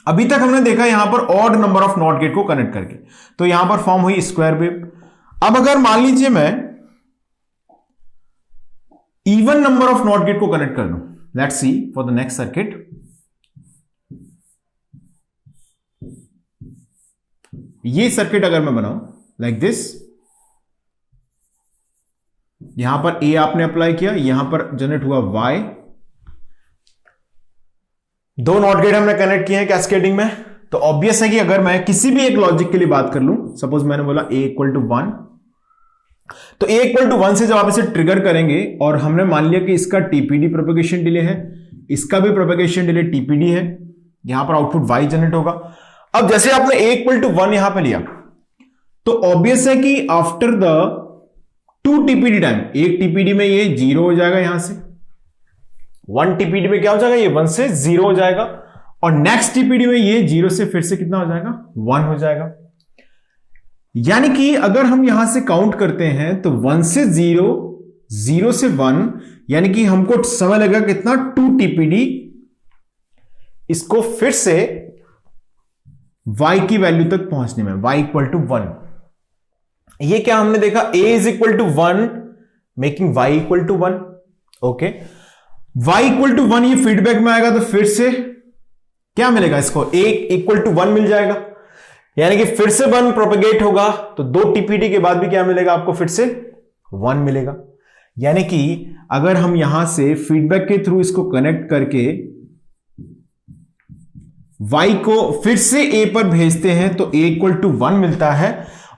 अभी तक हमने देखा यहां पर odd number of not gate को कनेक्ट करके, तो यहां पर फॉर्म हुई स्क्वायर वेव। अब अगर मान लीजिए मैं even number of not gate को कनेक्ट कर दूं, let's see for the next circuit. ये सर्किट अगर मैं बनाऊं लाइक दिस, यहां पर ए आपने अप्लाई किया, यहां पर जनरेट हुआ वाई, दो नॉट गेट हमने कनेक्ट किए हैं कैस्केडिंग में। तो ऑब्वियस है कि अगर मैं किसी भी एक लॉजिक के लिए बात कर लूं, सपोज मैंने बोला a इक्वल टू 1, तो a इक्वल टू 1 से जब आप इसे ट्रिगर करेंगे और हमने मान लिया कि इसका टीपीडी प्रोपेगेशन डिले है, इसका भी प्रोपेगेशन डिले टीपीडी है, यहां पर आउटपुट y जनरेट होगा। अब जैसे आपने a इक्वल टू 1 यहां पर लिया, तो ऑब्वियस है कि आफ्टर द 2 टीपीडी टाइम, एक टीपीडी में ये 0 हो जाएगा, यहां से 1 टीपीडी में क्या हो जाएगा, ये 1 से 0 हो जाएगा, और नेक्स्ट टीपीडी में ये 0 से फिर से कितना हो जाएगा, 1 हो जाएगा। यानी कि अगर हम यहां से काउंट करते हैं तो 1 से 0, 0 से 1, यानी कि हमको समय लगेगा कितना, 2 टीपीडी इसको फिर से y की वैल्यू तक पहुंचने में, y इक्वल टू 1। ये क्या हमने देखा, a is equal to 1 making y equal to 1। Okay, y equal to 1 ये फीडबैक में आएगा, तो फिर से क्या मिलेगा इसको, a इक्वल टू 1 मिल जाएगा, यानी कि फिर से 1 प्रोपेगेट होगा, तो 2 टीपीडी के बाद भी क्या मिलेगा आपको, फिर से 1 मिलेगा। यानी कि अगर हम यहां से फीडबैक के थ्रू इसको कनेक्ट करके y को फिर से a पर भेजते हैं तो a इक्वल टू 1 मिलता है,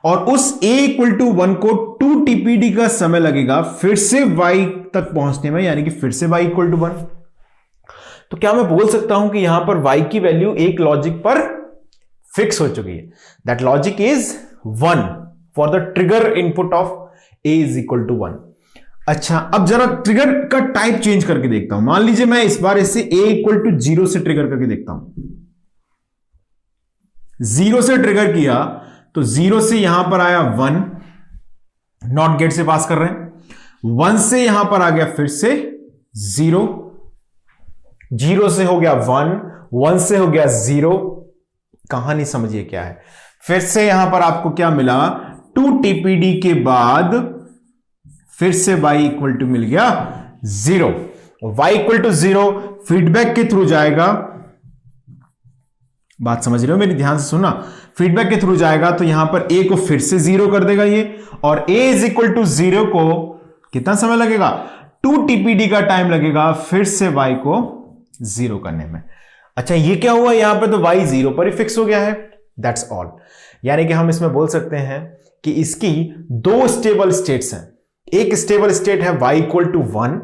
और उस a इक्वल टू 1 को 2 टीपीडी का समय लगेगा फिर से y तक पहुंचने में, यानी कि फिर से y इक्वल टू 1। तो क्या मैं बोल सकता हूं कि यहां पर y की वैल्यू एक लॉजिक पर फिक्स हो चुकी है, that logic is 1 for the trigger input of a is equal to 1। अच्छा, अब जरा ट्रिगर का टाइप चेंज करके देखता हूं। मान लीजिए मैं इस बार इसे a इक्वल टू 0 से ट्रिगर करके देखता हूं। 0 से ट्रिगर किया तो 0 से यहां पर आया 1, नॉट गेट से पास कर रहे हैं, 1 से यहां पर आ गया फिर से 0, 0 से हो गया 1, 1 से हो गया 0। कहानी समझिए क्या है, फिर से यहां पर आपको क्या मिला, 2 टीपीडी के बाद फिर से y इक्वल टू मिल गया 0, y इक्वल टू 0 फीडबैक के थ्रू जाएगा। बात समझ रहे हो मेरी, ध्यान से सुनना, फीडबैक के थ्रू जाएगा तो यहां पर a को फिर से 0 कर देगा ये, और a इज इक्वल टू 0 को कितना समय लगेगा, 2 टीपीडी का टाइम लगेगा फिर से y को 0 करने में। अच्छा, ये क्या हुआ, यहां पर तो y 0 पर ही फिक्स हो गया है, दैट्स ऑल। यानी कि हम इसमें बोल सकते हैं कि इसकी 2 स्टेबल स्टेट्स हैं। एक स्टेबल स्टेट है y इक्वल टू 1।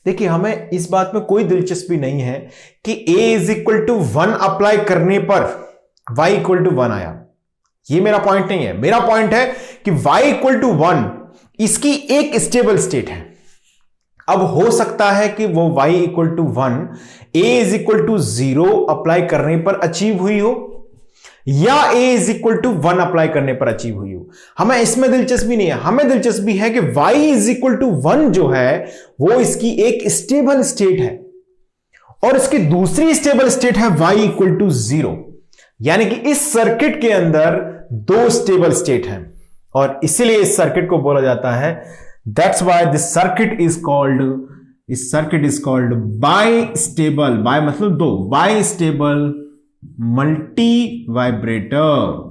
देखिए, हमें इस बात में कोई दिलचस्पी नहीं है कि a is equal to 1 apply करने पर y इक्वल टू 1 आया, ये मेरा पॉइंट नहीं है। मेरा पॉइंट है कि y इक्वल टू 1 इसकी एक स्टेबल स्टेट है। अब हो सकता है कि वो y equal to 1 a is equal to 0 apply करने पर अचीव हुई हो, या a is equal to 1 apply करने पर अचीव हुई हो। हमें इसमें दिलचस्पी नहीं है, हमें दिलचस्पी है कि y इज इक्वल टू 1 जो है वो इसकी एक स्टेबल स्टेट है, और इसकी दूसरी स्टेबल स्टेट है y इक्वल टू 0। यानी कि इस सर्किट के अंदर 2 स्टेबल स्टेट हैं, और इसीलिए इस सर्किट को बोला जाता है, that's why this circuit is called, इस circuit is called bistable, bi मतलब 2, बाई स्टेबल मल्टी वाइब्रेटर।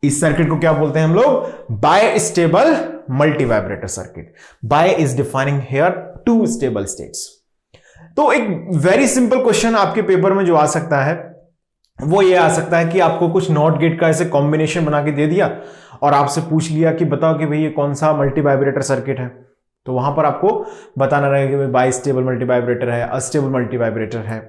इस सर्किट को क्या बोलते हैं हम लोग, bistable multivibrator circuit. Bi is defining here 2 stable states. तो एक वेरी सिंपल क्वेश्चन आपके पेपर में जो आ सकता है वो ये आ सकता है कि आपको कुछ नॉट गेट का ऐसे कॉम्बिनेशन बना के दे दिया और आपसे पूछ लिया कि बताओ कि भाई ये कौन सा मल्टी वाइब्रेटर सर्किट है, तो वहां पर आपको बताना रहेगा कि भाई बाई स्टेबल मल्टी वाइब्रेटर है, अस्टेबल मल्टी वाइब्रेटर है।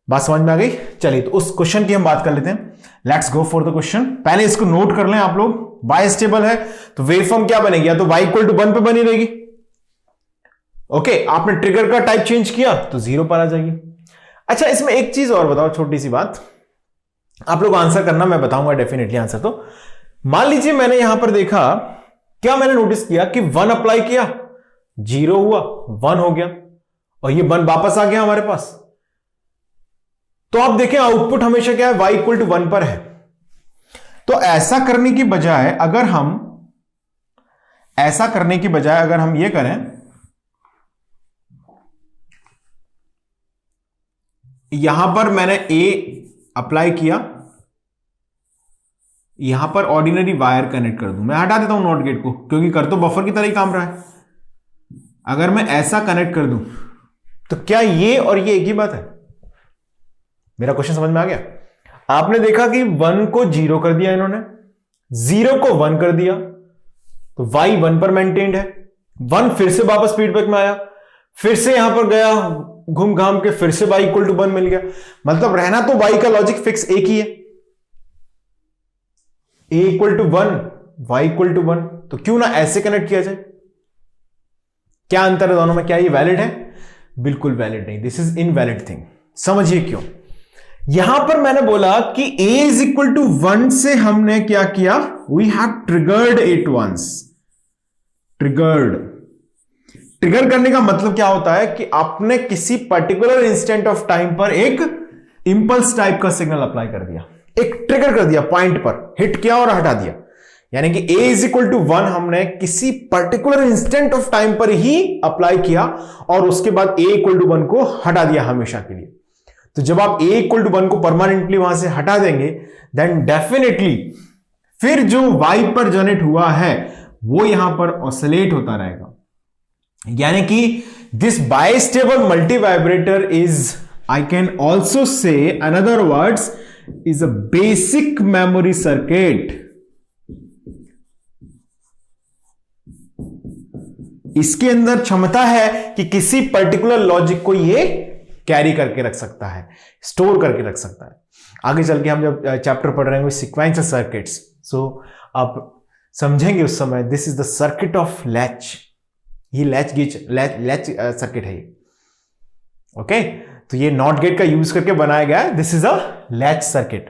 बात समझ में आ गई? चलिए, तो उस क्वेश्चन की हम बात कर लेते हैं। Let's go for the question. पहले इसको नोट कर लें आप लोग। बाई स्टेबल है तो वेवफॉर्म क्या बनेगी, या तो y इक्वल टू 1 पे बनी रहेगी। ओके, आपने ट्रिगर का टाइप चेंज किया तो 0 पर आ जाएगी। अच्छा, इसमें एक चीज और बताओ, छोटी सी बात, आप लोग आंसर करना, मैं बताऊंगा डेफिनेटली आंसर। तो मान लीजिए मैंने यहां पर देखा, क्या मैंने नोटिस किया कि 1 अप्लाई किया, 0 हुआ, 1 हो गया, और ये 1 वापस आ गया हमारे पास। तो आप देखें आउटपुट हमेशा क्या है, y इक्वल टू 1 पर है। तो ऐसा करने की बजाय अगर हम ये करें, यहां पर मैंने a अप्लाई किया, यहां पर ऑर्डिनरी वायर कनेक्ट कर दूं, मैं हटा देता हूं नॉट गेट को क्योंकि कर तो बफर की तरह ही काम रहा है। अगर मैं ऐसा कनेक्ट कर दूं तो क्या ये और ये एक ही बात है? मेरा क्वेश्चन समझ में आ गया? आपने देखा कि 1 को 0 कर दिया इन्होंने, 0 को 1 कर दिया, तो y 1 पर मेंटेन्ड है। 1 फिर से वापस फीडबैक में आया, फिर से यहां पर गया घूम घाम के, फिर से y इक्वल टू 1 मिल गया। मतलब रहना तो y का लॉजिक फिक्स एक ही है, a equal to 1 y equal to 1। तो क्यों ना ऐसे कनेक्ट किया जाए? क्या अंतर है दोनों में? क्या ये वैलिड है? बिल्कुल वैलिड नहीं, दिस इज इनवैलिड थिंग। समझिए क्यों। यहां पर मैंने बोला कि a इज इक्वल टू 1 से हमने क्या किया, we have triggered it once. Trigger करने का मतलब क्या होता है कि आपने किसी पर्टिकुलर इंस्टेंट ऑफ टाइम पर एक इंपल्स टाइप का सिग्नल अप्लाई कर दिया, एक ट्रिगर कर दिया, पॉइंट पर हिट किया और हटा दिया। यानी कि a इज इक्वल टू 1 हमने किसी पर्टिकुलर इंस्टेंट ऑफ टाइम पर ही अप्लाई किया और उसके बाद a इक्वल टू 1 को हटा दिया हमेशा के लिए। तो जब आप a इक्वल टू 1 को परमानेंटली वहां से हटा देंगे, देन डेफिनेटली फिर जो y पर जनरेट हुआ है वो यहां पर ऑसिलेट होता रहेगा। यानी कि this bistable multi vibrator is, I can also say another words, is a basic memory circuit. इसके अंदर क्षमता है कि किसी पर्टिकुलर लॉजिक को ये कैरी करके रख सकता है, स्टोर करके रख सकता है। आगे चल के हम जब चैप्टर पढ़ रहे हैं सीक्वेंशियल सर्किट्स, सो आप समझेंगे उस समय this is the circuit of latch. ये लैच सर्किट है ये। ओके, तो ये नॉट गेट का यूज करके बनाया गया है, this is a latch circuit.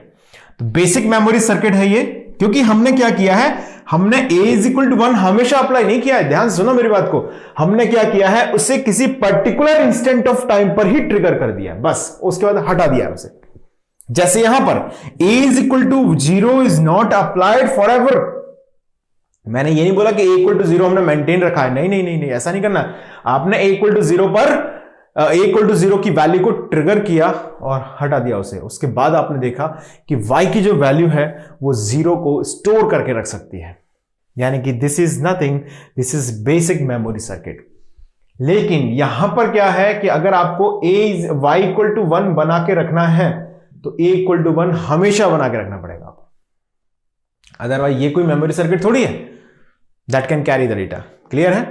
तो बेसिक मेमोरी सर्किट है ये, क्योंकि हमने क्या किया है, हमने a इज इक्वल टू 1 हमेशा अप्लाई नहीं किया है। ध्यान सुनो मेरी बात को, हमने क्या किया है, उसे किसी पर्टिकुलर इंस्टेंट ऑफ टाइम पर ही ट्रिगर कर दिया, बस उसके बाद हटा दिया उसे। जैसे यहां पर a is equal to 0 is not applied forever. मैंने ये नहीं बोला कि a इक्वल टू 0 हमने मेंटेन रखा है, नहीं नहीं नहीं नहीं, ऐसा नहीं करना। आपने a इक्वल टू 0 पर a इक्वल टू 0 की वैल्यू को ट्रिगर किया और हटा दिया उसे। उसके बाद आपने देखा कि y की जो वैल्यू है वो 0 को स्टोर करके रख सकती है। यानी कि this is nothing, this is basic memory circuit. लेकिन यहां पर क्या है कि अगर आपको y इक्वल टू 1 बना के रखना है तो a इक्वल टू 1 हमेशा बना के रखना पड़ेगा आपको, अदरवाइज ये कोई मेमोरी सर्किट थोड़ी है that can carry the data. Clear है?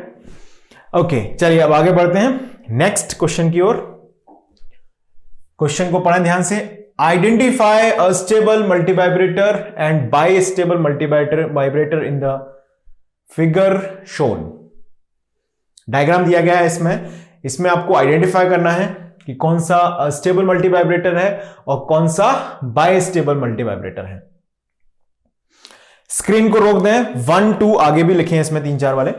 ओके, चलिए अब आगे बढ़ते हैं नेक्स्ट क्वेश्चन की ओर। क्वेश्चन को पढ़ें ध्यान से। Identify a stable multivibrator and by stable multivibrator in the figure shown. Diagram दिया गया है इसमें आपको आइडेंटिफाई करना है कि कौन सा स्टेबल मल्टीवाइब्रेटर है और कौन सा बाई स्टेबल मल्टीवाइब्रेटर है। स्क्रीन को रोक दें, 1 2 आगे भी लिखे हैं इसमें 3 4 वाले।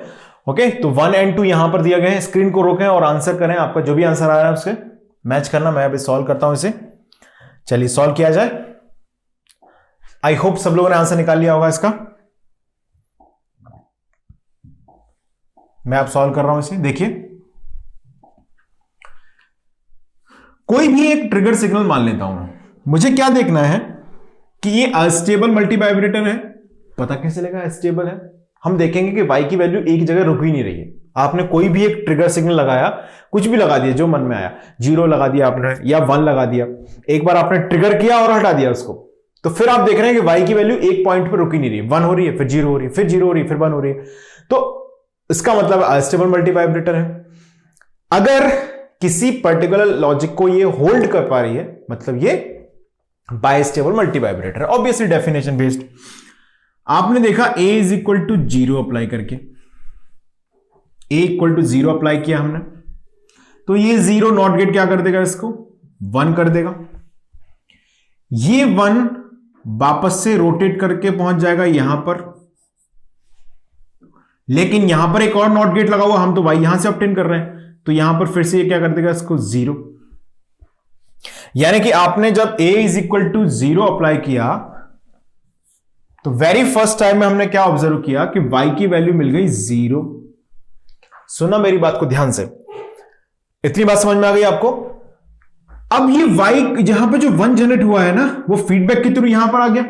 ओके, तो 1 और 2 यहां पर दिया गया है। स्क्रीन को रोकें और आंसर करें, आपका जो भी आंसर आ रहा है उससे मैच करना। मैं अभी सॉल्व करता हूं इसे। चलिए सॉल्व किया जाए। आई होप सब लोगों ने आंसर निकाल लिया होगा इसका। मैं अब सॉल्व कर रहा हूं इसे। देखिए, कोई भी एक ट्रिगर सिग्नल मान लेता हूं। मुझे क्या देखना है कि ये अनस्टेबल मल्टीवाइब्रेटर है। पता कैसे लगा स्टेबल है? हम देखेंगे कि y की वैल्यू एक जगह रुक ही नहीं रही है। आपने कोई भी एक ट्रिगर सिग्नल लगाया, कुछ भी लगा दिया जो मन में आया, 0 लगा दिया आपने या 1 लगा दिया, एक बार आपने ट्रिगर किया और हटा दिया उसको, तो फिर आप देख रहे हैं कि y की वैल्यू एक पॉइंट पर रुक ही नहीं रही है। 1 हो रही है, फिर 0 हो रही है, फिर 0 हो रही है, फिर 1 हो रही है। तो इसका मतलब अनस्टेबल मल्टीवाइब्रेटर है। अगर किसी पर्टिकुलर लॉजिक को ये होल्ड कर पा रही है, मतलब ये bistable multivibrator. Obviously definition based आपने देखा a is equal to 0 apply करके, a इक्वल टू 0 अप्लाई किया हमने, तो ये 0 नॉट गेट क्या कर देगा, इसको 1 कर देगा। ये 1 वापस से रोटेट करके पहुंच जाएगा यहां पर, लेकिन यहां पर एक और नॉट गेट लगा हुआ, हम तो y यहां से ऑब्टेन कर रहे हैं, तो यहां पर फिर से ये क्या कर देगा, इसको 0। यानी कि आपने जब a is equal to 0 apply किया तो वेरी फर्स्ट टाइम में हमने क्या ऑब्जर्व किया कि y की वैल्यू मिल गई 0। सुना मेरी बात को ध्यान से, इतनी बात समझ में आ गई आपको? अब ये y जहां पे जो 1 जनरेट हुआ है ना, वो फीडबैक के थ्रू यहां पर आ गया।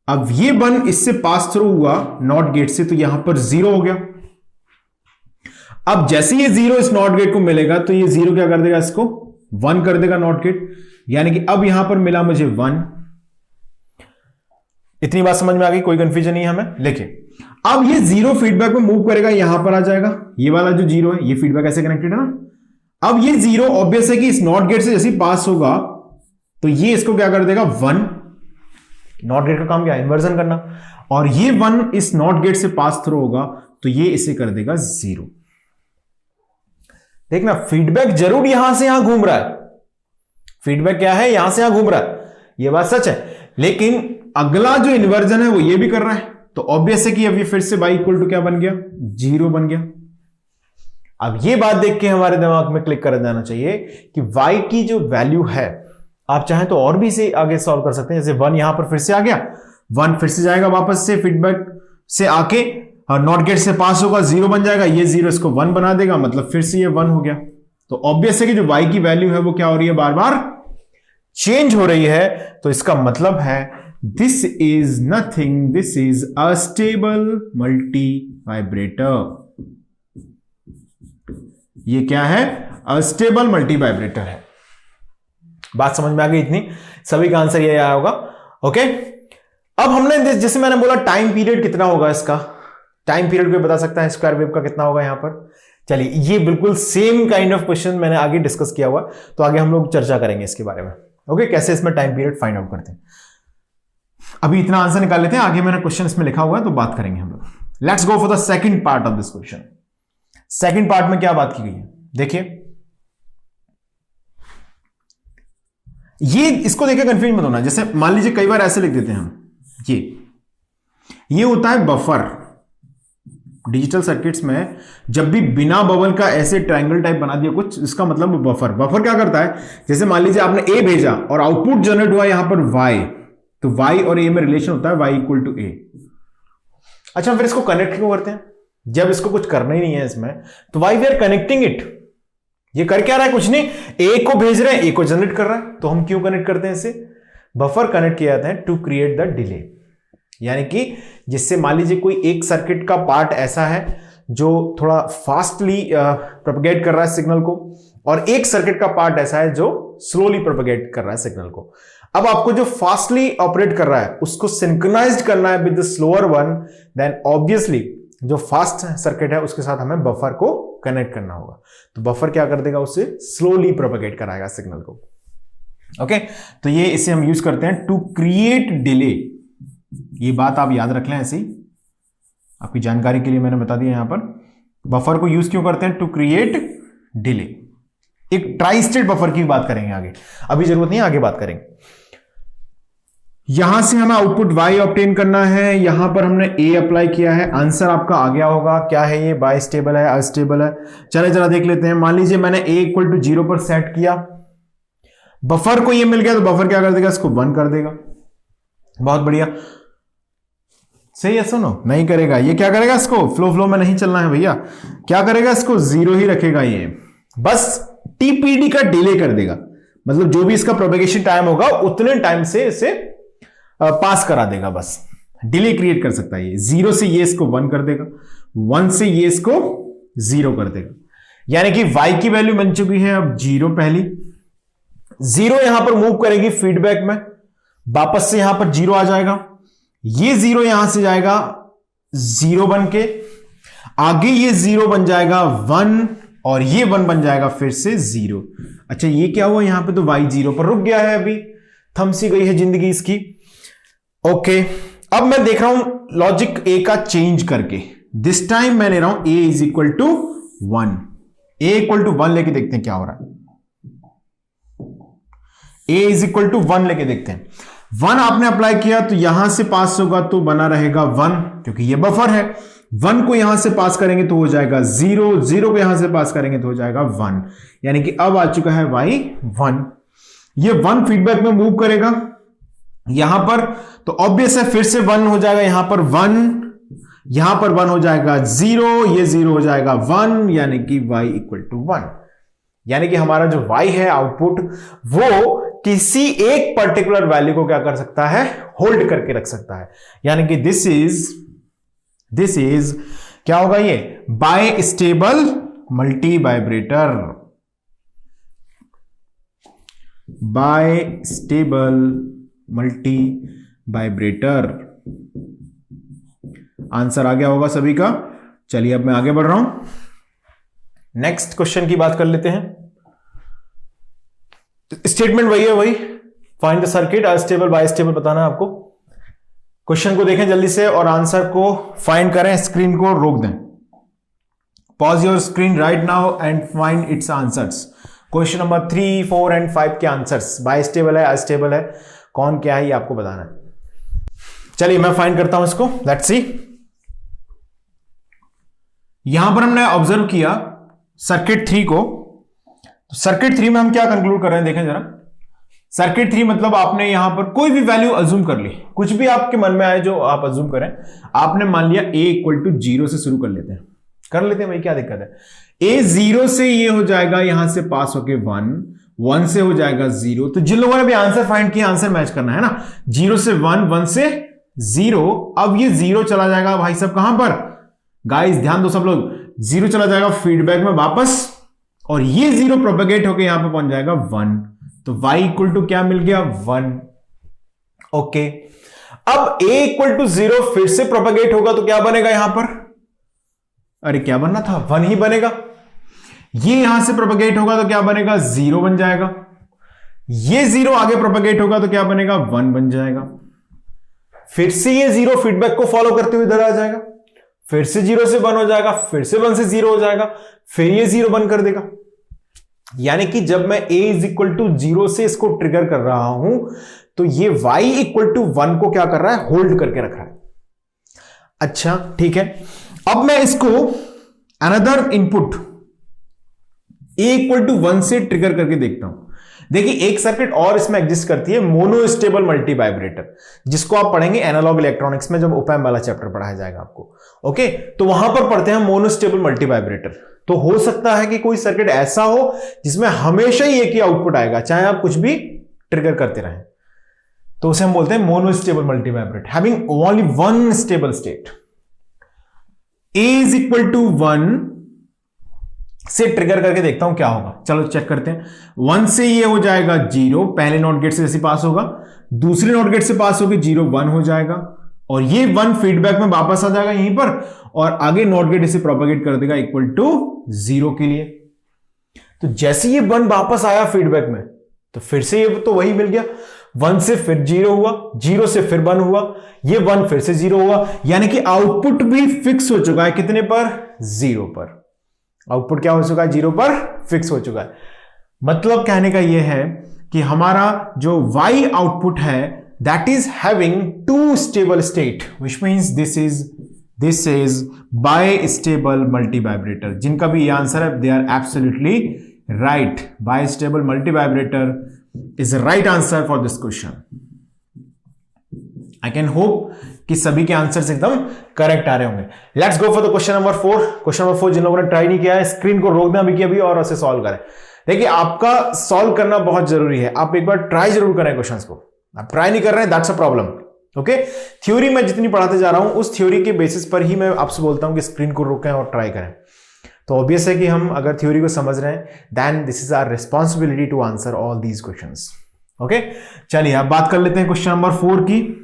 अब ये 1 इससे पास थ्रू हुआ नॉट गेट से, तो यहां पर 0 हो गया। अब जैसे ये 0 इस नॉट गेट को मिलेगा तो ये 0 क्या कर देगा, इसको 1 कर देगा नॉट गेट, यानी कि अब यहां पर मिला मुझे 1। इतनी बात समझ में आ गई? कोई कंफ्यूजन नहीं है हमें? लिखिए, अब ये 0 फीडबैक में मूव करेगा, यहां पर आ जाएगा। ये वाला जो 0 है ये फीडबैक ऐसे कनेक्टेड है ना। अब ये 0 ऑब्वियस है कि इस नॉट गेट से जैसे ही पास होगा तो ये इसको क्या कर देगा, 1। नॉट गेट का काम क्या है, इन्वर्जन करना। और ये 1 इस नॉट गेट से पास थ्रू होगा तो ये इसे कर देगा 0। देखना, फीडबैक जरूर यहां से यहां घूम रहा है। फीडबैक क्या है, यहां से यहां घूम रहा है, ये बात सच है। लेकिन अगला जो इन्वर्जन है वो ये भी कर रहा है, तो ऑब्वियस है कि अब ये फिर से y इक्वल टू क्या बन गया, 0 बन गया। अब ये बात देख के हमारे दिमाग में क्लिक कर देना चाहिए कि y की जो वैल्यू है, आप चाहें तो और भी इसे आगे सॉल्व कर सकते हैं। जैसे 1 यहां पर फिर से आ गया, 1 फिर से जाएगा वापस से फीडबैक से आके, और नॉट गेट से पास होगा, 0 बन जाएगा। ये 0 इसको 1 बना देगा, मतलब फिर से ये 1 हो गया। तो ऑब्वियस है कि जो y की वैल्यू है वो क्या हो रही है, बार बार चेंज हो रही है। तो इसका मतलब है this is nothing, this is a stable multi vibrator. ये क्या है, अस्टेबल मल्टी वाइब्रेटर है। बात समझ में आ गई? इतनी सभी का आंसर ये आया होगा। ओके, अब हमने जैसे मैंने बोला टाइम पीरियड कितना होगा इसका, टाइम पीरियड कोई बता सकता है स्क्वायर वेव का कितना होगा यहां पर? चलिए, ये बिल्कुल सेम काइंड ऑफ क्वेश्चन मैंने आगे डिस्कस किया हुआ, तो आगे हम लोग चर्चा करेंगे इसके बारे में। ओके, कैसे इसमें टाइम पीरियड फाइंड आउट करते हैं। अभी इतना आंसर निकाल लेते हैं, आगे मैंने क्वेश्चन इसमें लिखा हुआ है तो बात करेंगे हम लोग। Let's go for the second part of this question. Second part में क्या बात की गई है, देखिए। ये इसको देखिए कंफ्यूज मत होना। जैसे मान लीजिए कई बार ऐसे लिख देते हैं हम, ये होता है बफर। डिजिटल सर्किट्स में जब भी बिना बबल का ऐसे ट्रायंगल टाइप बना दिया कुछ, इसका मतलब बफर। बफर क्या करता है, जैसे मान लीजिए आपने ए भेजा और आउटपुट जनरेट हुआ यहां पर वाई, तो वाई और ए में रिलेशन होता है वाई इक्वल टू ए। अच्छा, फिर इसको कनेक्ट क्यों करते हैं? जब इसको कुछ करना ही नहीं है इसमें, तो why we are connecting it. ये कर क्या रहा है, कुछ नहीं, ए को भेज रहे हैं, ए को जनरेट कर रहा है, तो हम क्यों कनेक्ट करते हैं इसे? बफर कनेक्ट किया जाता है टू क्रिएट द डिले, यानी कि जिससे मान लीजिए कोई एक सर्किट का पार्ट ऐसा है जो थोड़ा फास्टली प्रोपगेट कर रहा है सिग्नल को, और एक सर्किट का पार्ट ऐसा है जो स्लोली प्रोपगेट कर रहा है सिग्नल को। अब आपको जो फास्टली ऑपरेट कर रहा है उसको सिंक्रोनाइज्ड करना है with the slower one, then obviously जो फास्ट सर्किट है उसके साथ हमें बफर को कनेक्ट करना होगा। तो बफर क्या कर देगा, उससे स्लोली प्रोपगेट कराएगा सिग्नल को। ओके, तो ये इसे हम यूज करते हैं टू क्रिएट डिले। ये बात आप याद रख लें, ऐसी आपकी जानकारी के लिए मैंने बता दिया। यहां पर बफर को यूज क्यों करते हैं, टू क्रिएट डिले। एक ट्राई स्टेट बफर की बात करेंगे आगे, अभी जरूरत नहीं है, आगे बात करेंगे। यहां से हमें आउटपुट y ऑब्टेन करना है, यहां पर हमने a अप्लाई किया है, आंसर आपका आ गया होगा। क्या है ये, बाई स्टेबल है, अस्टेबल है? चले जरा देख लेते हैं। मान लीजिए मैंने a इक्वल टू 0 पर सेट किया, बफर को ये मिल गया, तो बफर क्या कर देगा, इसको 1 कर देगा। बहुत बढ़िया, सही है। सुनो, नहीं करेगा, ये क्या करेगा, इसको फ्लो में नहीं चलना है भैया, क्या करेगा, इसको 0 ही रखेगा। ये बस टीपीडी का डिले कर देगा, मतलब जो भी इसका प्रोपेगेशन टाइम होगा उतने टाइम से इसे पास करा देगा, बस डिले क्रिएट कर सकता है ये। 0 से ये इसको 1 कर देगा, 1 से ये इसको 0 कर देगा, यानी कि y की वैल्यू बन चुकी है अब 0 पहली। 0 यहां पर मूव करेगी फीडबैक में, वापस से यहां पर 0 आ जाएगा, ये 0 यहां से जाएगा 0 बन के, आगे ये 0 बन जाएगा 1, और ये 1 बन जाएगा फिर से 0। अच्छा, ये क्या हुआ, यहां पे तो y 0 पर रुक गया है, अभी थम सी गई है जिंदगी इसकी। ओके, अब मैं देख रहा हूं लॉजिक a का चेंज करके। दिस टाइम मैं ले रहा हूं a is equal to 1, a equal to 1 लेके देखते हैं क्या हो रहा है। a इज इक्वल टू 1 लेके देखते हैं। 1 आपने अप्लाई किया तो यहां से पास होगा तो बना रहेगा 1, क्योंकि ये बफर है। 1 को यहां से पास करेंगे तो हो जाएगा 0, 0 को यहां से पास करेंगे तो हो जाएगा 1, यानी कि अब आ चुका है y 1। ये 1 फीडबैक में मूव करेगा यहां पर, तो ऑब्वियस है फिर से 1 हो जाएगा यहां पर 1, यहां पर 1 हो जाएगा 0, ये 0 हो जाएगा 1, यानी कि y इक्वल टू 1। यानी कि हमारा जो y है आउटपुट, वो किसी एक पर्टिकुलर वैल्यू को क्या कर सकता है, होल्ड करके रख सकता है। यानी कि दिस इज क्या होगा, ये bistable multivibrator, bistable multivibrator. Answer आ गया होगा सभी का। चलिए अब मैं आगे बढ़ रहा हूं, नेक्स्ट क्वेश्चन की बात कर लेते हैं। स्टेटमेंट वही है, वही find the circuit unstable bistable बताना है आपको। क्वेश्चन को देखें जल्दी से और आंसर को फाइंड करें, स्क्रीन को रोक दें, pause your screen right now and find its answers. Question number 3, 4 and 5 के आंसर्स, बाय स्टेबल है अनस्टेबल है, कौन क्या है ये आपको बताना है। चलिए मैं फाइंड करता हूं इसको, लेट्स सी। यहां पर हमने ऑब्जर्व किया सर्किट 3 को, तो सर्किट 3 में हम क्या कंक्लूड कर रहे हैं देखें जरा। सर्किट 3 मतलब आपने यहां पर कोई भी वैल्यू अज्यूम कर ली, कुछ भी आपके मन में आए जो आप अज्यूम करें। आपने मान लिया a इक्वल टू 0 से शुरू कर लेते हैं भाई, क्या दिक्कत है। a 0 से ये हो जाएगा यहां से पास होके 1 से हो जाएगा 0। तो जिन लोगों ने भी आंसर फाइंड किया, आंसर मैच करना है ना, 0 से 1, 1 से 0। अब ये 0 चला जाएगा भाई साहब कहां पर, गाइस ध्यान दो सब लोग, 0 चला जाएगा फीडबैक में वापस, और ये 0 प्रोपेगेट होकर यहां पे पहुंच जाएगा 1। तो y इक्वल टू क्या मिल गया, 1। ओके, अब a इक्वल टू 0 फिर से प्रोपेगेट होगा तो क्या बनेगा यहां पर, अरे क्या बनना था, 1 ही बनेगा। ये यहां से प्रोपेगेट होगा तो क्या बनेगा, 0 बन जाएगा। ये 0 आगे प्रोपेगेट होगा तो क्या बनेगा, 1 बन जाएगा। फिर से ये 0 फीडबैक को फॉलो करते हुए इधर आ जाएगा, फिर से 0 से 1 हो जाएगा, फिर से 1 से 0 हो जाएगा, फिर ये 0 1 कर देगा। यानी कि जब मैं a इज इक्वल टू 0 से इसको ट्रिगर कर रहा हूं, तो ये y इक्वल टू 1 को क्या कर रहा है, होल्ड करके रख रहा है। अच्छा ठीक है, अब मैं इसको another input a equal to 1 से ट्रिगर करके देखता हूं। देखिए एक सर्किट और इसमें एग्जिस्ट करती है, मोनोस्टेबल मल्टी वाइब्रेटर, जिसको आप पढ़ेंगे एनालॉग इलेक्ट्रॉनिक्स में, जब ओपैम्प वाला चैप्टर पढ़ाया जाएगा आपको। ओके, तो वहां पर पढ़ते हैं मोनोस्टेबल मल्टी वाइब्रेटर। तो हो सकता है कि कोई सर्किट ऐसा हो जिसमें हमेशा ही एक ही आउटपुट आएगा, चाहे आप कुछ भी ट्रिगर करते रहें, तो उसे हम बोलते हैं monostable multivibrator having only one stable state. a is equal to 1 से ट्रिगर करके देखता हूं क्या होगा, चलो चेक करते हैं। 1 से ये हो जाएगा 0, पहले नॉट गेट से जैसे पास होगा, दूसरे नॉट गेट से पास होगी 0 1 हो जाएगा, और ये 1 फीडबैक में वापस आ जाएगा यहीं पर, और आगे नॉट गेट इसे प्रोपेगेट कर देगा इक्वल टू 0 के लिए। तो जैसे ये 1 वापस आया फीडबैक में, तो फिर से ये तो वही मिल गया, 1 से फिर 0 हुआ, 0 से फिर 1 हुआ, ये 1 फिर से 0 हुआ, यानी कि आउटपुट भी फिक्स हो चुका है कितने पर, 0 पर। आउटपुट क्या हो चुका है, 0 पर फिक्स हो चुका है। मतलब कहने का यह है कि हमारा जो y आउटपुट है that is having two stable state, which means this is bistable multivibrator। जिनका भी ये आंसर है they are absolutely right, bistable multivibrator is the right answer for this question। I can hope कि सभी के answers एकदम correct आ रहे होंगे। Let's go for the question number 4। Question number 4 जिन लोगों ने ट्राई नहीं किया है, स्क्रीन को रोक दें अभी की अभी और उसे सॉल्व करें। देखिए आपका सॉल्व करना बहुत जरूरी है, आप एक बार ट्राई जरूर करें क्वेश्चंस को। आप ट्राई नहीं कर रहे हैं, that's a problem. Okay, theory में जितनी पढ़ाते जा रहा हूं उस थ्योरी के बेसिस पर ही मैं आपसे बोलता हूं कि स्क्रीन को रोकें और ट्राई करें। तो ऑब्वियस है कि हम अगर थ्योरी को समझ रहे हैं, then this is our responsibility to answer all these questions. Okay, चलिए अब बात कर लेते हैं क्वेश्चन नंबर 4 की।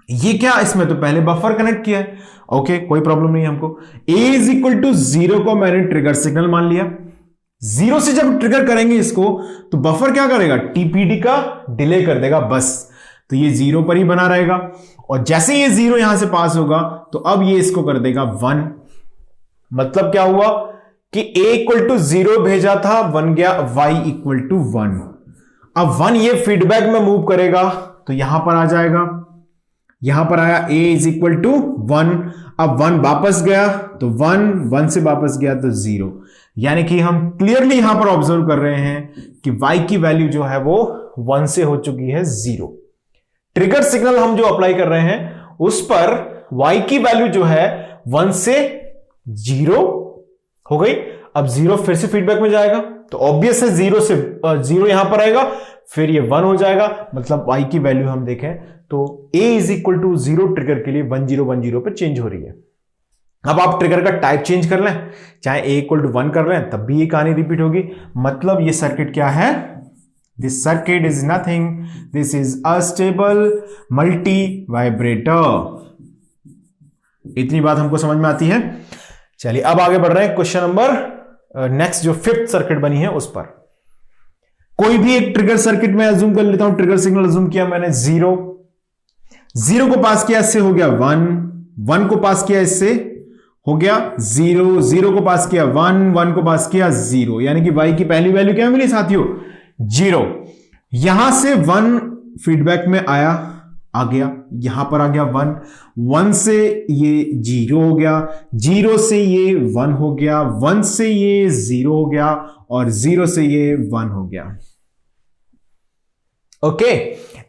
ये क्या, इसमें तो पहले बफर कनेक्ट किया है। ओके, कोई प्रॉब्लम नहीं हमको। a इज इक्वल टू 0 को मैंने ट्रिगर सिग्नल मान लिया। 0 से जब ट्रिगर करेंगे इसको, तो बफर क्या करेगा, टीपीडी का डिले कर देगा बस। तो ये 0 पर ही बना रहेगा, और जैसे ये 0 यहां से पास होगा तो अब ये इसको कर देगा 1। मतलब क्या हुआ कि a इक्वल टू 0 भेजा था, बन गया y इक्वल टू 1। अब 1 ये फीडबैक में मूव करेगा तो यहां पर आ जाएगा, यहां पर आया a इज इक्वल टू 1, अब 1 वापस गया तो 1 से वापस गया तो 0, यानी कि हम क्लियरली यहां पर ऑब्जर्व कर रहे हैं कि y की वैल्यू जो है वो 1 से हो चुकी है 0। ट्रिगर सिग्नल हम जो अप्लाई कर रहे हैं उस पर y की वैल्यू जो है 1 से 0 हो गई। अब 0 फिर से फीडबैक में जाएगा तो ऑब्वियस है 0 से 0 यहां पर आएगा, फिर ये 1 हो जाएगा, मतलब y की वैल्यू हम देखें तो a is equal to 0 trigger के लिए 1010 पर चेंज हो रही है। अब आप ट्रिगर का टाइप चेंज कर लें, चाहे a इक्वल टू 1 कर लें तब भी ये कहानी रिपीट होगी। मतलब ये सर्किट क्या है, this circuit is nothing, this is astable multi vibrator. इतनी बात हमको समझ में आती है। चलिए अब आगे बढ़ रहे हैं क्वेश्चन नंबर नेक्स्ट जो 5th सर्किट बनी है उस पर। कोई भी एक ट्रिगर सर्किट में अज्यूम कर लेता हूं, ट्रिगर सिग्नल अज्यूम किया मैंने 0 को पास किया, इससे हो गया 1 को पास किया, इससे हो गया 0 को पास किया 1 को पास किया 0, यानी कि y की पहली वैल्यू क्या मिली साथियों, 0। यहां से 1 फीडबैक में आया, आ गया, यहां पर आ गया 1 से ये 0 हो गया, 0 से ये 1 हो गया, 1 से ये 0 हो गया और 0 से ये 1 हो गया। ओके,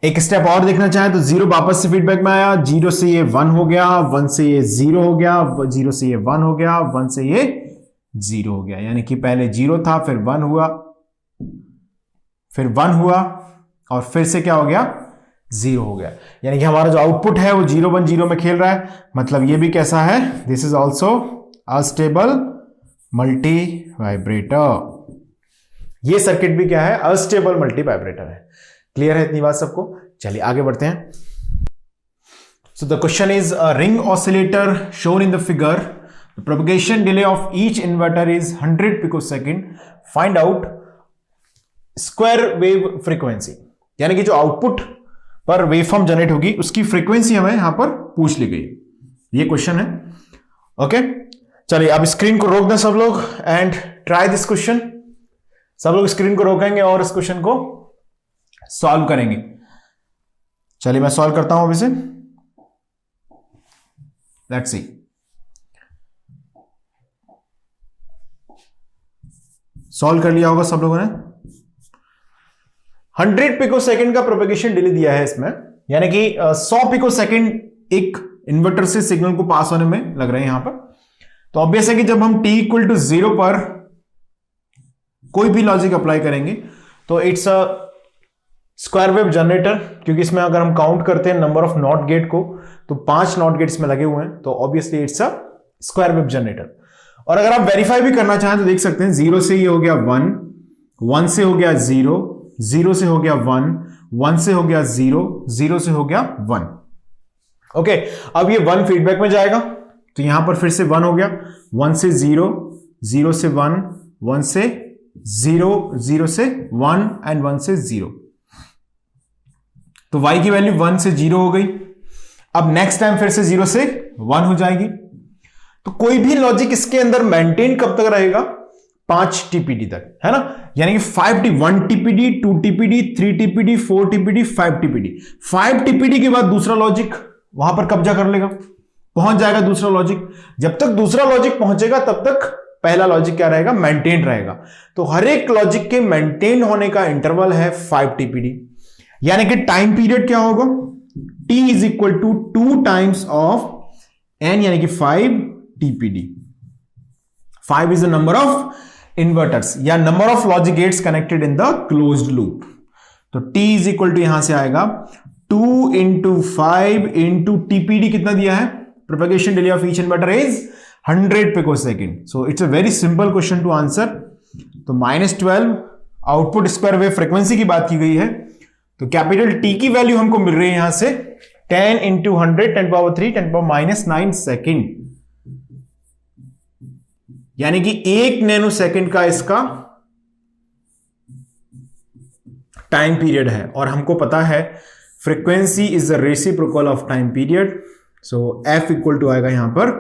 एक स्टेप और देखना चाहे तो 0 वापस से फीडबैक में आया, 0 से ये 1 हो गया, 1 से ये 0 हो गया, 0 से ये 1 हो गया, 1 से ये 0 हो गया, यानी कि पहले 0 था फिर 1 हुआ, फिर 1 हुआ और फिर से क्या हो गया, 0 हो गया। यानी कि हमारा जो आउटपुट है वो 0 1 0 में खेल रहा है। मतलब ये भी कैसा है, this is also astable multi vibrator. ये सर्किट भी क्या है, अस्टेबल मल्टी वाइब्रेटर है। क्लियर है इतनी बात सबको? चलिए आगे बढ़ते हैं। So the question is a ring oscillator shown in the figure, the propagation delay of each inverter is 100 picosecond, find out square wave frequency. यानी कि जो आउटपुट पर वेवफॉर्म जनरेट होगी उसकी फ्रीक्वेंसी हमें यहां पर पूछ ली गई, ये क्वेश्चन है। ओके, चलिए अब स्क्रीन को रोक दें सब लोग एंड ट्राई दिस क्वेश्चन। सब लोग स्क्रीन को रोकेंगे और इस क्वेश्चन को सॉल्व करेंगे। चलिए मैं सॉल्व करता हूं अभी से, लेट्स सी। सॉल्व कर लिया होगा सब लोगों ने। 100 पिकोसेकंड का प्रोपेगेशन डिले दिया है इसमें, यानी कि 100 पिकोसेकंड एक इन्वर्टर से सिग्नल को पास होने में लग रहे हैं यहां पर। तो ऑब्वियस है कि जब हम t इक्वल टू 0 पर कोई भी लॉजिक अप्लाई करेंगे तो it's a square wave generator, क्योंकि इसमें अगर हम काउंट करते हैं नंबर ऑफ नॉट गेट को तो 5 नॉट गेट्स में लगे हुए हैं, तो obviously it's a square wave generator. और अगर आप वेरीफाई भी करना चाहें तो देख सकते हैं 0 से ये हो गया 1 से हो गया 0 से हो गया 1 से हो गया 0 से हो गया 1। ओके, अब ये 1 फीडबैक में जाएगा तो यहां पर फिर से 1 हो गया, 1 से 0 से 1 से 0 से 1 एंड 1 से 0। तो y की वैल्यू 1 से 0 हो गई। अब नेक्स्ट टाइम फिर से 0 से 1 हो जाएगी। तो कोई भी लॉजिक इसके अंदर मेंटेन कब तक रहेगा, 5 टीपीडी तक, है ना। यानी कि 1 TPD 2 TPD 3 TPD 4 TPD 5 TPD. 5 TPD के बाद दूसरा लॉजिक वहां पर कब्जा कर लेगा, पहुंच जाएगा दूसरा लॉजिक। जब तक दूसरा लॉजिक पहुंचेगा तब तक पहला लॉजिक क्या रहेगा, मेंटेन रहेगा। तो हर एक लॉजिक के मेंटेन होने का इंटरवल है 5 टीपीडी, यानी कि टाइम पीरियड क्या होगा, t is equal to 2 times of n, यानी कि 5 TPD. 5 is the number of inverters या number of logic gates connected in the closed loop. तो t इज इक्वल टू यहां से आएगा 2 इंटू 5 इंटू टीपीडी कितना दिया है, propagation delay of each inverter is 100 picosecond. So it's a very simple question to answer. तो -12 output square wave frequency की बात की गई है। तो कैपिटल T की वैल्यू हमको मिल रही है यहां से 10 इंटू 100 10⁻³ 10⁻⁹ सेकेंड, यानी कि 1 नैनो सेकेंड का इसका टाइम पीरियड है। और हमको पता है frequency is the reciprocal of time period. So f equal to आएगा यहां पर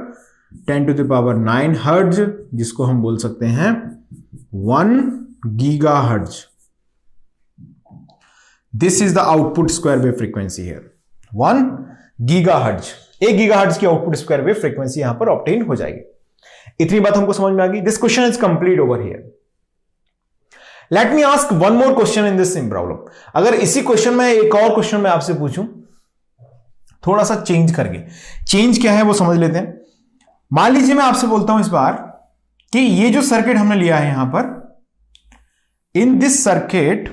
10⁹ हर्ट्ज, जिसको हम बोल सकते हैं 1 gigahertz. This is the output square wave frequency here, 1 gigahertz, 1 gigahertz की आउटपुट स्क्वायर वेव फ्रीक्वेंसी यहां पर ऑब्टेन हो जाएगी। इतनी बात हमको समझ में आ गई। This question is complete over here. Let me ask one more question in this same problem. अगर इसी क्वेश्चन में एक और क्वेश्चन मैं आपसे पूछूं, थोड़ा सा चेंज करके, चेंज क्या है वो समझ लेते हैं। मान लीजिए मैं आपसे बोलता हूं इस बार कि ये जो सर्किट हमने लिया है यहां पर, इन दिस सर्किट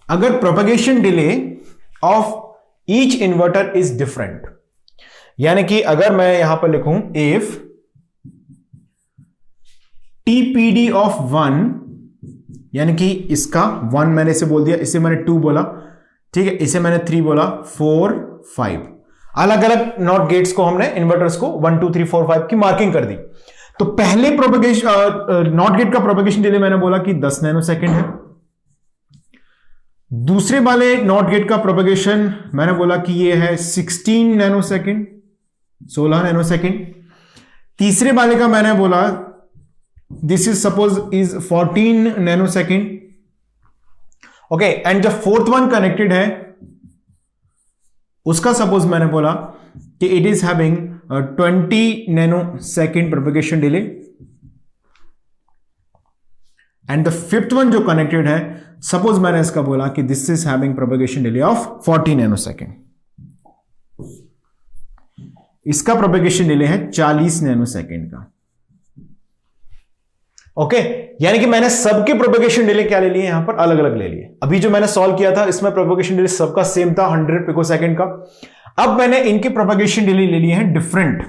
अगर propagation delay of each inverter is different, यानी कि अगर मैं यहां पर लिखूं इफ टीपीडी ऑफ 1, यानी कि इसका 1 मैंने इसे बोल दिया, इसे मैंने 2 बोला, ठीक है, इसे मैंने 3 बोला, 4 5, अलग अलग नॉट गेट्स को हमने इन्वर्टर्स को 1 2 3 4 5 की मार्किंग कर दी। तो पहले प्रोपगेशन नॉट गेट का प्रोपगेशन डिले मैंने बोला कि 10 नैनो सेकेंड है। दूसरे वाले नॉट गेट का प्रोपगेशन मैंने बोला कि ये है 16 नैनो सेकेंड, 16 नैनो सेकेंड। तीसरे वाले का मैंने बोला this is suppose is 14 nano second. Okay, and जो फोर्थ वन कनेक्टेड है उसका सपोज मैंने बोला कि it is having 20 nano second propagation delay, and the fifth one जो कनेक्टेड है सपोज मैंने इसका बोला कि this is having propagation delay of 40 nano second. इसका प्रोपगेशन डिले है 40 नैनो सेकेंड का। ओके, यानी कि मैंने सबके प्रोपगेशन डिले क्या ले लिए यहां पर, अलग अलग ले लिए। अभी जो मैंने सॉल्व किया था इसमें प्रोपगेशन डिले सबका सेम था 100 पिकोसेकंड का। अब मैंने इनके प्रोपगेशन डिले ले लिए हैं डिफरेंट।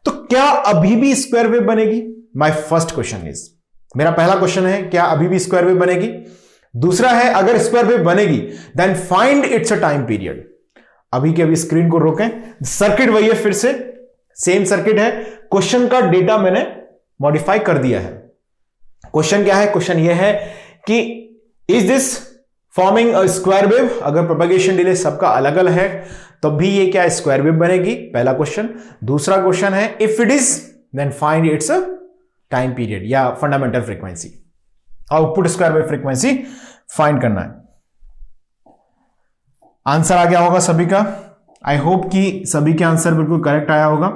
तो क्या अभी भी स्क्वायर वेव बनेगी? माय फर्स्ट क्वेश्चन इज, मेरा पहला क्वेश्चन है क्या अभी भी स्क्वायर वेव बनेगी। दूसरा है अगर स्क्वायर वेव बनेगी then find its a time period. अभी के अभी स्क्रीन को रोकें, सर्किट वही है, फिर से सेम सर्किट है, क्वेश्चन का डेटा मैंने मॉडिफाई कर दिया है। क्वेश्चन क्या है? क्वेश्चन यह है कि is this forming a square wave. अगर प्रोपगेशन डिले सबका अलग अलग है तो भी ये क्या स्क्वायर वेव बनेगी, पहला क्वेश्चन। दूसरा क्वेश्चन है if it is then find its a time period या fundamental frequency, output square wave frequency find करना है। आंसर आ गया होगा सभी का। आई होप कि सभी के आंसर बिल्कुल करेक्ट आया होगा।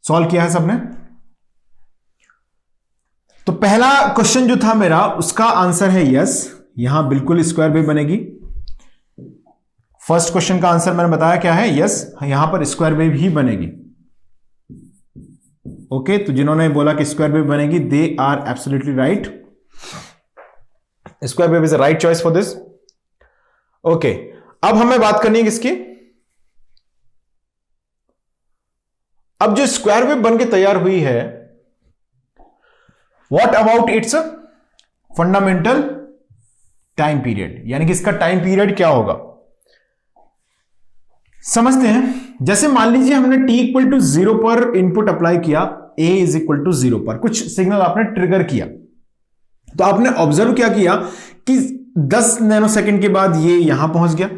सॉल्व किया है सबने। तो पहला क्वेश्चन जो था मेरा उसका आंसर है यस, यहां बिल्कुल स्क्वायर वेव बनेगी। फर्स्ट क्वेश्चन का आंसर मैंने बताया क्या है, यस, यहां पर स्क्वायर वेव ही बनेगी। ओके, तो जिन्होंने बोला कि स्क्वायर वेव बनेगी they are absolutely right. Square wave is the right choice for this. Okay, अब हमें बात करनी है किसकी, अब जो स्क्वायर वेव बन के तैयार हुई है what about its fundamental time period, यानी कि इसका टाइम पीरियड क्या होगा समझते हैं। जैसे मान लीजिए हमने t इक्वल टू 0 पर इनपुट अप्लाई किया, a इज इक्वल टू 0 पर कुछ सिग्नल आपने ट्रिगर किया, तो आपने ऑब्जर्व क्या किया कि 10 नैनो सेकंड के बाद ये यहां पहुंच गया,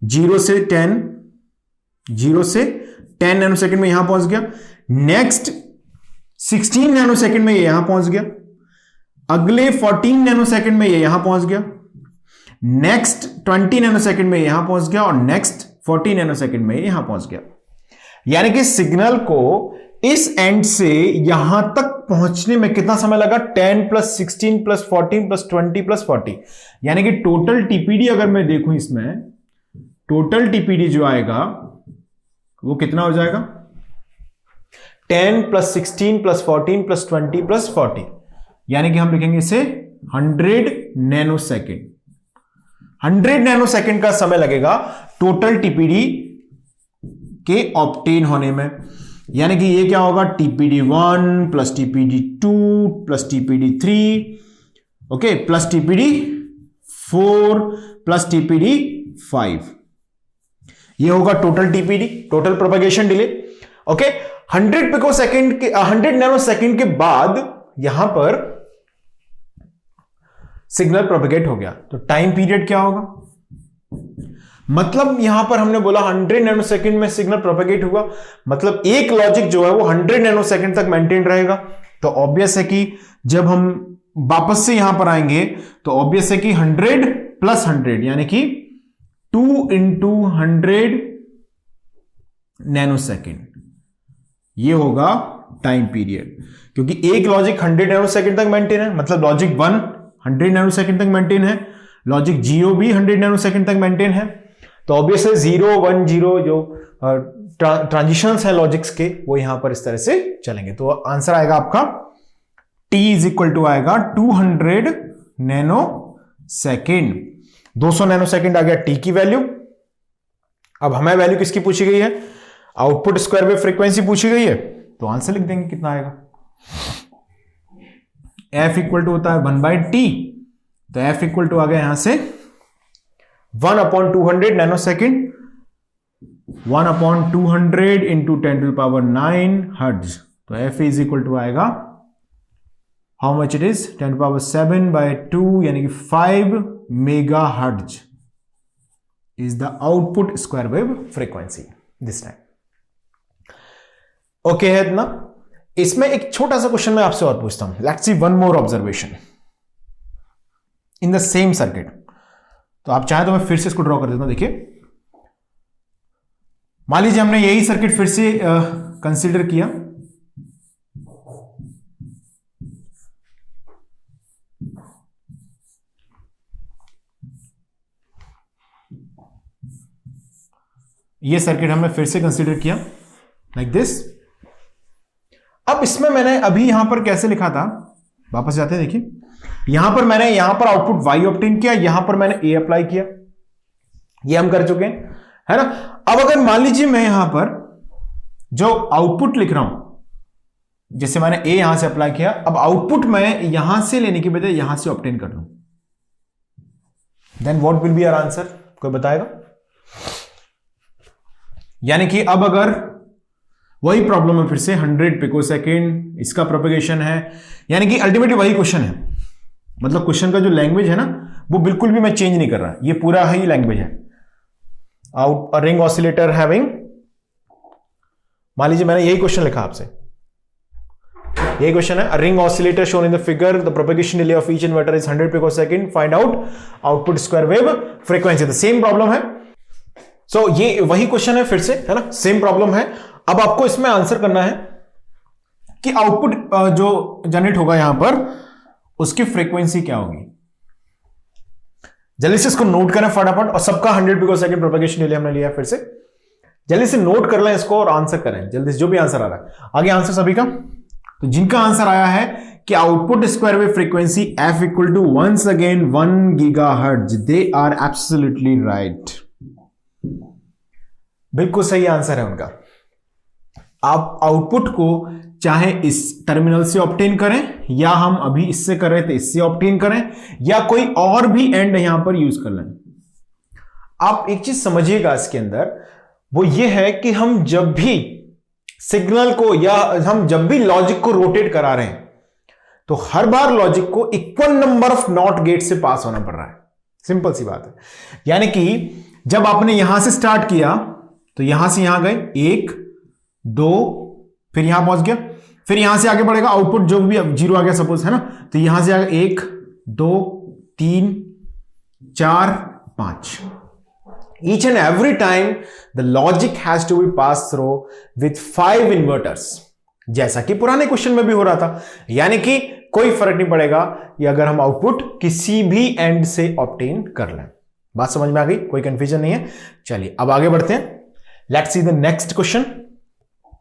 0 से 10 नैनो सेकंड में यहां पहुंच गया। नेक्स्ट 16 नैनो सेकंड में ये यहां पहुंच गया, अगले 14 नैनो सेकंड में ये यहां पहुंच गया, नेक्स्ट 20 नैनो सेकंड में यहां पहुंच गया और नेक्स्ट 40 नैनो सेकंड में यहां पहुंच गया। यानी कि सिग्नल को इस एंड से यहां तक पहुंचने में कितना समय लगा, 10 प्लस 16 प्लस 14 प्लस 20 प्लस 40, यानी कि टोटल टीपीडी अगर मैं देखूं इसमें, टोटल टीपीडी जो आएगा वो कितना हो जाएगा, 10 प्लस 16 प्लस 14 प्लस 20 प्लस 40, यानी कि हम लिखेंगे इसे 100 नैनो सेकेंड। 100 नैनो सेकेंड का समय लगेगा टोटल टीपीडी के ऑब्टेन होने में। यानी कि ये क्या होगा, TPD 1 plus TPD 2 plus TPD 3, okay, plus TPD 4 plus TPD 5, ये होगा total TPD, total propagation delay. Okay, 100 picosecond के 100 नैनो सेकेंड के बाद यहां पर सिग्नल प्रोपगेट हो गया, तो टाइम पीरियड क्या होगा, मतलब यहां पर हमने बोला 100 नैनोसेकंड में सिग्नल प्रोपेगेट हुआ, मतलब एक लॉजिक जो है वो 100 नैनोसेकंड तक मेंटेन रहेगा। तो ऑब्वियस है कि जब हम वापस से यहां पर आएंगे तो ऑब्वियस है कि 100 प्लस 100 यानी कि 2 into 100 नैनोसेकंड, ये होगा टाइम पीरियड। क्योंकि एक लॉजिक 100 नैनोसेकंड तक मेंटेन है, मतलब लॉजिक 1 100 नैनोसेकंड तक मेंटेन है, लॉजिक 0 भी 100 नैनोसेकंड तक मेंटेन है। तो ऑब्वियसली 0 1 0 जो ट्रांजिशंस हैं लॉजिक्स के वो यहां पर इस तरह से चलेंगे। तो आंसर आएगा आपका t इज इक्वल टू आएगा 200 नैनो सेकेंड। 200 नैनो सेकेंड आ गया t की वैल्यू। अब हमें वैल्यू किसकी पूछी गई है? आउटपुट स्क्वायर वेव फ्रीक्वेंसी पूछी गई है, तो आंसर लिख देंगे कितना आएगा। f इक्वल टू होता है 1/t, तो f इक्वल टू आ गया यहां से 1/200 नैनो सेकेंड, 1/200 इंटू 10⁹ हर्ट्ज। तो f इज इक्वल टू आएगा हाउ मच इट इज 10⁻7/2 यानी कि 5 mega hertz is the output square wave frequency this time. Okay है इतना। इसमें एक छोटा सा क्वेश्चन मैं आपसे और पूछता हूं। Let's see one more observation in the same circuit. तो आप चाहे तो मैं फिर से इसको ड्रॉ कर देता हूं। देखिए, मान लीजिए हमने यही सर्किट फिर से कंसीडर किया। ये सर्किट हमने फिर से कंसीडर किया लाइक दिस। अब इसमें मैंने अभी यहां पर कैसे लिखा था, वापस जाते हैं। देखिए, यहां पर मैंने यहां पर आउटपुट y ऑब्टेन किया, यहां पर मैंने a अप्लाई किया, ये हम कर चुके हैं, है ना। अब अगर मान लीजिए मैं यहां पर जो आउटपुट लिख रहा हूं, जैसे मैंने a यहां से अप्लाई किया, अब आउटपुट मैं यहां से लेने की बजाय यहां से ऑब्टेन कर लूं, then what will be our answer? कोई बताएगा? यानी कि अब अगर वही प्रॉब्लम है फिर से 100 पिकोसेकंड इसका प्रोपेगेशन है, यानी कि अल्टीमेटली वही क्वेश्चन है। मतलब क्वेश्चन का जो लैंग्वेज है ना वो बिल्कुल भी मैं चेंज नहीं कर रहा, ये पूरा ही लैंग्वेज है। Out a ring oscillator having, मान लीजिए मैंने यही क्वेश्चन लिखा आपसे, यही क्वेश्चन है। A ring oscillator shown in the figure, the propagation delay of each inverter is 100 picosecond, find out output square wave frequency. The same problem है। सो ये वही क्वेश्चन है फिर से, है ना, सेम प्रॉब्लम है। अब आपको इसमें आंसर करना है कि आउटपुट जो जनरेट होगा यहां पर उसकी फ्रीक्वेंसी क्या होगी। जल्दी से इसको नोट करें फटाफट, और सबका 100 पिकोसेकंड प्रोपेगेशन डिले हमने लिया। फिर से जल्दी से नोट कर लें इसको और आंसर करें जल्दी से, जो भी आंसर आ रहा है। आगे आंसर सभी का, तो जिनका आंसर आया है कि output square wave frequency f equal to once again 1 gigahertz, they are absolutely right. बिल्कुल सही आंसर है उनका। आप आउटपुट को चाहे इस टर्मिनल से ऑब्टेन करें, या हम अभी इससे कर रहे थे इससे ऑब्टेन करें, या कोई और भी एंड यहां पर यूज कर लें। आप एक चीज समझिएगा इसके अंदर, वो ये है कि हम जब भी सिग्नल को या हम जब भी लॉजिक को रोटेट करा रहे हैं तो हर बार लॉजिक को equal number of not gate से पास होना पड़ रहा है। सिंपल सी बात है। यानी कि जब आपने यहां से स्टार्ट किया तो यहां से यहां गए 1 2, फिर यहां पहुंच गया, फिर यहां से आगे बढ़ेगा, आउटपुट जो भी अब 0 आ गया सपोज, है ना, तो यहां से आगे 1 2 3 4 5। Each and every time the logic has to be passed through with 5 inverters, जैसा कि पुराने क्वेश्चन में भी हो रहा था। यानी कि कोई फर्क नहीं पड़ेगा ये अगर हम आउटपुट किसी भी एंड से ऑब्टेन कर लें। बात समझ में आ गई? कोई कंफ्यूजन नहीं है। चलिए अब आगे बढ़ते हैं। Let's see the next question.